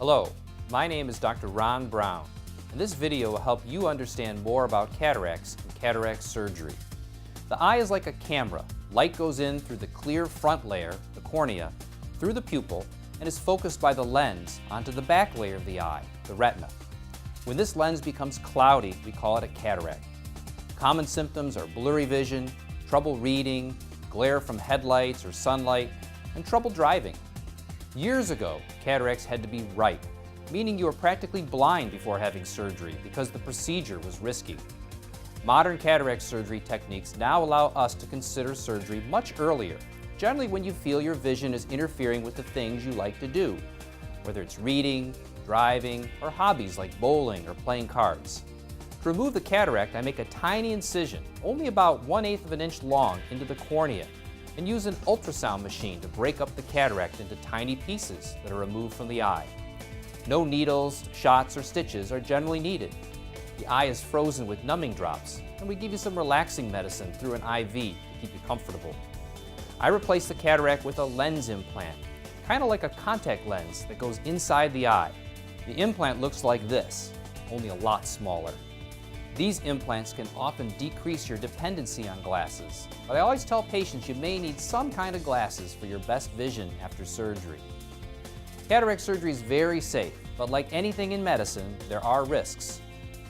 Hello, my name is Dr. Ron Brown, and this video will help you understand more about cataracts and cataract surgery. The eye is like a camera. Light goes in through the clear front layer, the cornea, through the pupil, and is focused by the lens onto the back layer of the eye, the retina. When this lens becomes cloudy, we call it a cataract. Common symptoms are blurry vision, trouble reading, glare from headlights or sunlight, and trouble driving. Years ago, cataracts had to be ripe, meaning you were practically blind before having surgery because the procedure was risky. Modern cataract surgery techniques now allow us to consider surgery much earlier, generally when you feel your vision is interfering with the things you like to do, whether it's reading, driving, or hobbies like bowling or playing cards. To remove the cataract, I make a tiny incision, only about 1/8 of an inch long, into the cornea, and use an ultrasound machine to break up the cataract into tiny pieces that are removed from the eye. No needles, shots, or stitches are generally needed. The eye is frozen with numbing drops, and we give you some relaxing medicine through an IV to keep you comfortable. I replace the cataract with a lens implant, kind of like a contact lens that goes inside the eye. The implant looks like this, only a lot smaller. These implants can often decrease your dependency on glasses, but I always tell patients you may need some kind of glasses for your best vision after surgery. Cataract surgery is very safe, but like anything in medicine, there are risks.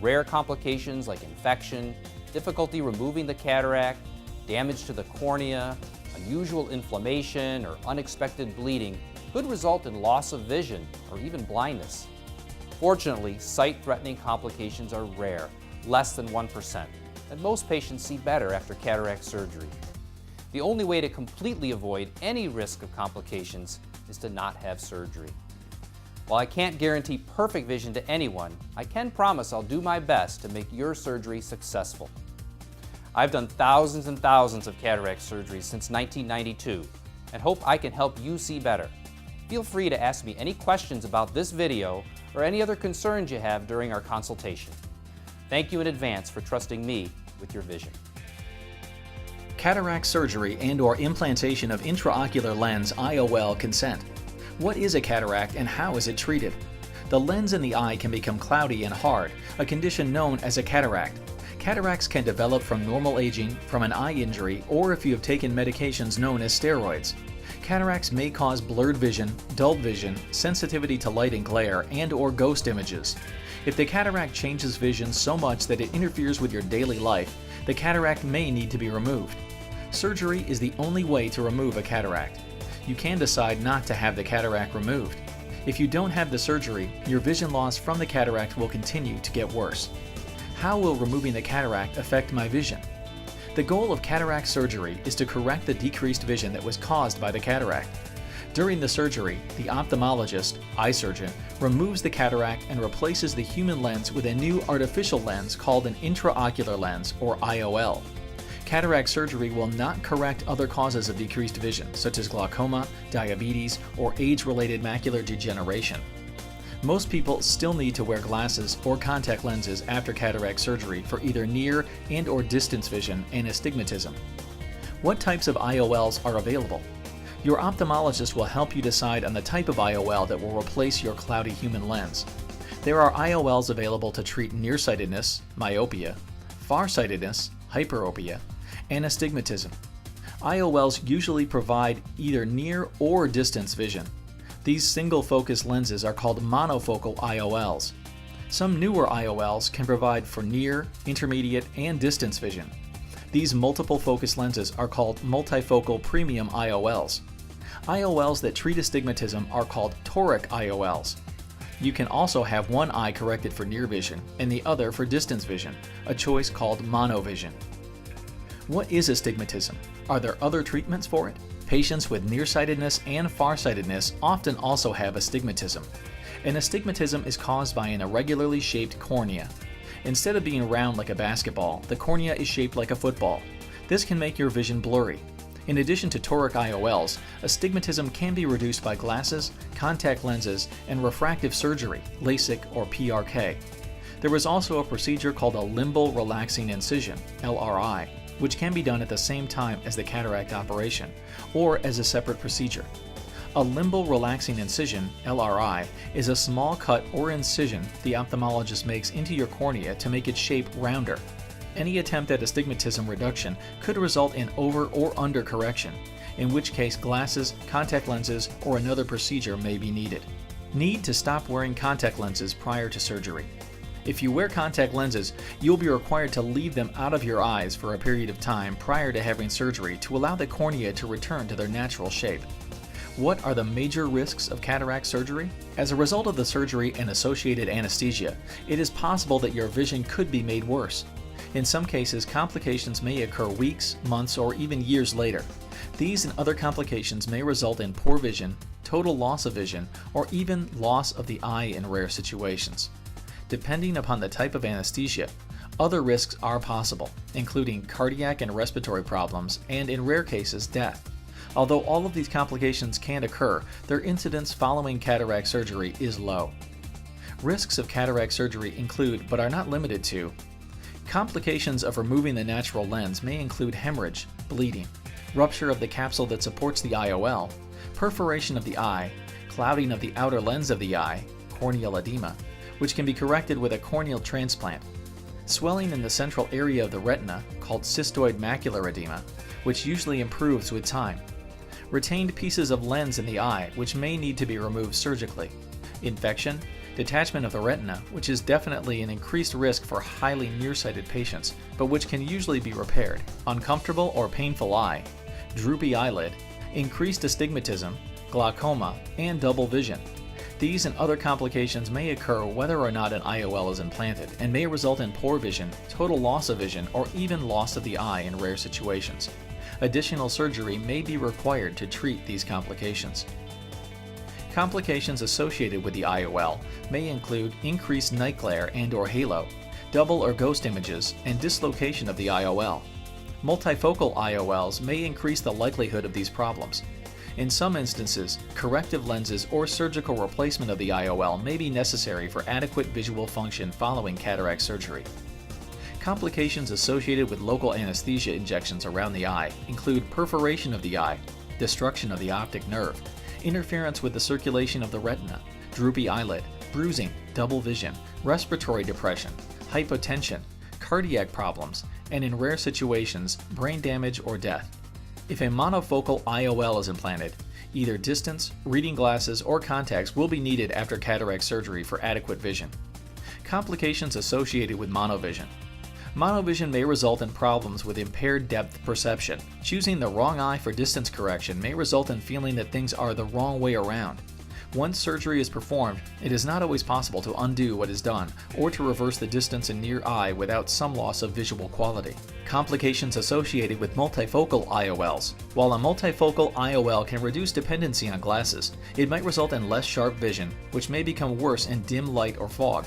Rare complications like infection, difficulty removing the cataract, damage to the cornea, unusual inflammation, or unexpected bleeding could result in loss of vision or even blindness. Fortunately, sight-threatening complications are rare, less than 1%, and most patients see better after cataract surgery. The only way to completely avoid any risk of complications is to not have surgery. While I can't guarantee perfect vision to anyone, I can promise I'll do my best to make your surgery successful. I've done thousands and thousands of cataract surgeries since 1992 and hope I can help you see better. Feel free to ask me any questions about this video or any other concerns you have during our consultation. Thank you in advance for trusting me with your vision. Cataract surgery and/or implantation of intraocular lens IOL consent. What is a cataract and how is it treated? The lens in the eye can become cloudy and hard, a condition known as a cataract. Cataracts can develop from normal aging, from an eye injury, or if you have taken medications known as steroids. Cataracts may cause blurred vision, dull vision, sensitivity to light and glare, and/or ghost images. If the cataract changes vision so much that it interferes with your daily life, the cataract may need to be removed. Surgery is the only way to remove a cataract. You can decide not to have the cataract removed. If you don't have the surgery, your vision loss from the cataract will continue to get worse. How will removing the cataract affect my vision? The goal of cataract surgery is to correct the decreased vision that was caused by the cataract. During the surgery, the ophthalmologist, eye surgeon, removes the cataract and replaces the human lens with a new artificial lens called an intraocular lens, or IOL. Cataract surgery will not correct other causes of decreased vision, such as glaucoma, diabetes, or age-related macular degeneration. Most people still need to wear glasses or contact lenses after cataract surgery for either near and/or distance vision and astigmatism. What types of IOLs are available? Your ophthalmologist will help you decide on the type of IOL that will replace your cloudy human lens. There are IOLs available to treat nearsightedness, myopia, farsightedness, hyperopia, and astigmatism. IOLs usually provide either near or distance vision. These single-focus lenses are called monofocal IOLs. Some newer IOLs can provide for near, intermediate, and distance vision. These multiple-focus lenses are called multifocal premium IOLs. IOLs that treat astigmatism are called toric IOLs. You can also have one eye corrected for near vision and the other for distance vision, a choice called monovision. What is astigmatism? Are there other treatments for it? Patients with nearsightedness and farsightedness often also have astigmatism. An astigmatism is caused by an irregularly shaped cornea. Instead of being round like a basketball, the cornea is shaped like a football. This can make your vision blurry. In addition to toric IOLs, astigmatism can be reduced by glasses, contact lenses, and refractive surgery, LASIK or PRK. There is also a procedure called a limbal relaxing incision, LRI, which can be done at the same time as the cataract operation, or as a separate procedure. A limbal relaxing incision, LRI, is a small cut or incision the ophthalmologist makes into your cornea to make its shape rounder. Any attempt at astigmatism reduction could result in over or under correction, in which case glasses, contact lenses, or another procedure may be needed. Need to stop wearing contact lenses prior to surgery. If you wear contact lenses, you'll be required to leave them out of your eyes for a period of time prior to having surgery to allow the cornea to return to their natural shape. What are the major risks of cataract surgery? As a result of the surgery and associated anesthesia, it is possible that your vision could be made worse. In some cases, complications may occur weeks, months, or even years later. These and other complications may result in poor vision, total loss of vision, or even loss of the eye in rare situations. Depending upon the type of anesthesia, other risks are possible, including cardiac and respiratory problems, and in rare cases, death. Although all of these complications can occur, their incidence following cataract surgery is low. Risks of cataract surgery include, but are not limited to, complications of removing the natural lens may include hemorrhage, bleeding, rupture of the capsule that supports the IOL, perforation of the eye, clouding of the outer lens of the eye, corneal edema, which can be corrected with a corneal transplant, swelling in the central area of the retina, called cystoid macular edema, which usually improves with time, retained pieces of lens in the eye, which may need to be removed surgically, infection, detachment of the retina, which is definitely an increased risk for highly nearsighted patients, but which can usually be repaired, uncomfortable or painful eye, droopy eyelid, increased astigmatism, glaucoma, and double vision. These and other complications may occur whether or not an IOL is implanted and may result in poor vision, total loss of vision, or even loss of the eye in rare situations. Additional surgery may be required to treat these complications. Complications associated with the IOL may include increased night glare and/or halo, double or ghost images, and dislocation of the IOL. Multifocal IOLs may increase the likelihood of these problems. In some instances, corrective lenses or surgical replacement of the IOL may be necessary for adequate visual function following cataract surgery. Complications associated with local anesthesia injections around the eye include perforation of the eye, destruction of the optic nerve, interference with the circulation of the retina, droopy eyelid, bruising, double vision, respiratory depression, hypotension, cardiac problems, and in rare situations, brain damage or death. If a monofocal IOL is implanted, either distance, reading glasses, or contacts will be needed after cataract surgery for adequate vision. Complications associated with monovision. Monovision may result in problems with impaired depth perception. Choosing the wrong eye for distance correction may result in feeling that things are the wrong way around. Once surgery is performed, it is not always possible to undo what is done or to reverse the distance in near eye without some loss of visual quality. Complications associated with multifocal IOLs. While a multifocal IOL can reduce dependency on glasses, it might result in less sharp vision, which may become worse in dim light or fog.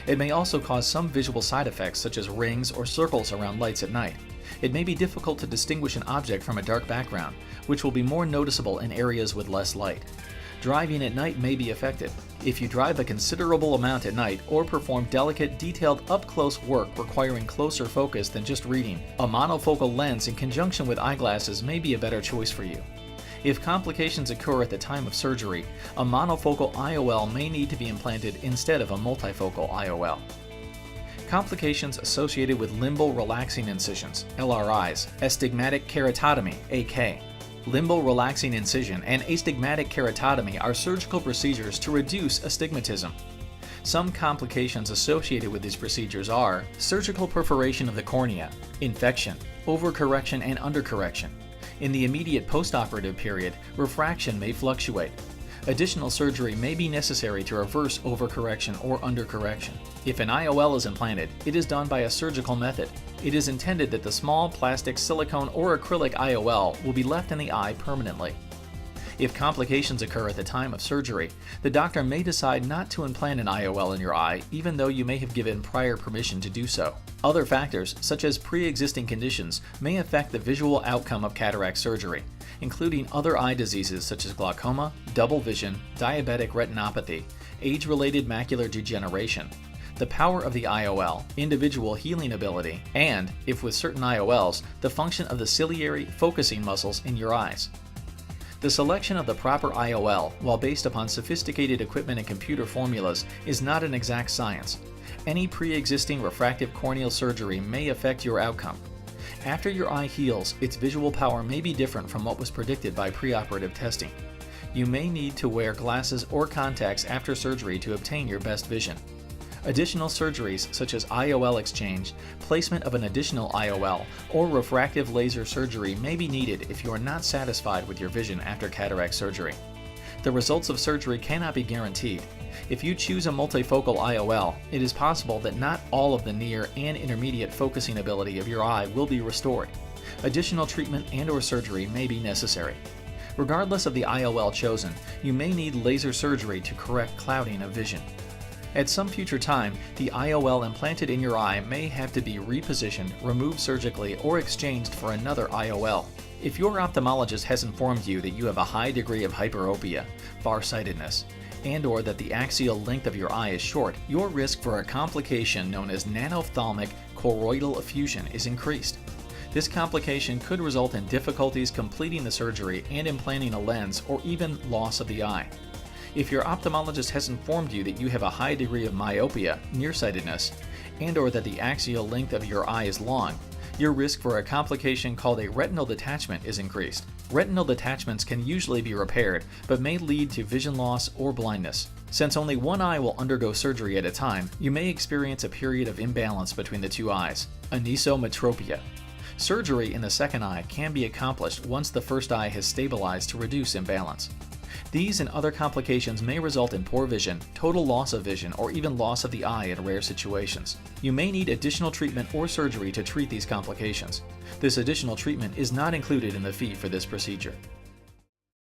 It may also cause some visual side effects such as rings or circles around lights at night. It may be difficult to distinguish an object from a dark background, which will be more noticeable in areas with less light. Driving at night may be affected. If you drive a considerable amount at night or perform delicate, detailed, up-close work requiring closer focus than just reading, a monofocal lens in conjunction with eyeglasses may be a better choice for you. If complications occur at the time of surgery, a monofocal IOL may need to be implanted instead of a multifocal IOL. Complications associated with limbal relaxing incisions, LRIs, astigmatic keratotomy, AK. Limbal relaxing incision and astigmatic keratotomy are surgical procedures to reduce astigmatism. Some complications associated with these procedures are surgical perforation of the cornea, infection, overcorrection and undercorrection. In the immediate postoperative period, refraction may fluctuate. Additional surgery may be necessary to reverse overcorrection or undercorrection. If an IOL is implanted, it is done by a surgical method. It is intended that the small plastic, silicone, or acrylic IOL will be left in the eye permanently. If complications occur at the time of surgery, the doctor may decide not to implant an IOL in your eye even though you may have given prior permission to do so. Other factors, such as pre-existing conditions, may affect the visual outcome of cataract surgery, including other eye diseases such as glaucoma, double vision, diabetic retinopathy, age-related macular degeneration, the power of the IOL, individual healing ability, and, if with certain IOLs, the function of the ciliary focusing muscles in your eyes. The selection of the proper IOL, while based upon sophisticated equipment and computer formulas, is not an exact science. Any pre-existing refractive corneal surgery may affect your outcome. After your eye heals, its visual power may be different from what was predicted by preoperative testing. You may need to wear glasses or contacts after surgery to obtain your best vision. Additional surgeries such as IOL exchange, placement of an additional IOL, or refractive laser surgery may be needed if you are not satisfied with your vision after cataract surgery. The results of surgery cannot be guaranteed. If you choose a multifocal IOL, it is possible that not all of the near and intermediate focusing ability of your eye will be restored. Additional treatment and/or surgery may be necessary. Regardless of the IOL chosen, you may need laser surgery to correct clouding of vision. At some future time, the IOL implanted in your eye may have to be repositioned, removed surgically, or exchanged for another IOL. If your ophthalmologist has informed you that you have a high degree of hyperopia, farsightedness, and/or that the axial length of your eye is short, your risk for a complication known as nanophthalmic choroidal effusion is increased. This complication could result in difficulties completing the surgery and implanting a lens, or even loss of the eye. If your ophthalmologist has informed you that you have a high degree of myopia, nearsightedness, and/or that the axial length of your eye is long, your risk for a complication called a retinal detachment is increased. Retinal detachments can usually be repaired, but may lead to vision loss or blindness. Since only one eye will undergo surgery at a time, you may experience a period of imbalance between the two eyes, anisometropia. Surgery in the second eye can be accomplished once the first eye has stabilized to reduce imbalance. These and other complications may result in poor vision, total loss of vision, or even loss of the eye in rare situations. You may need additional treatment or surgery to treat these complications. This additional treatment is not included in the fee for this procedure.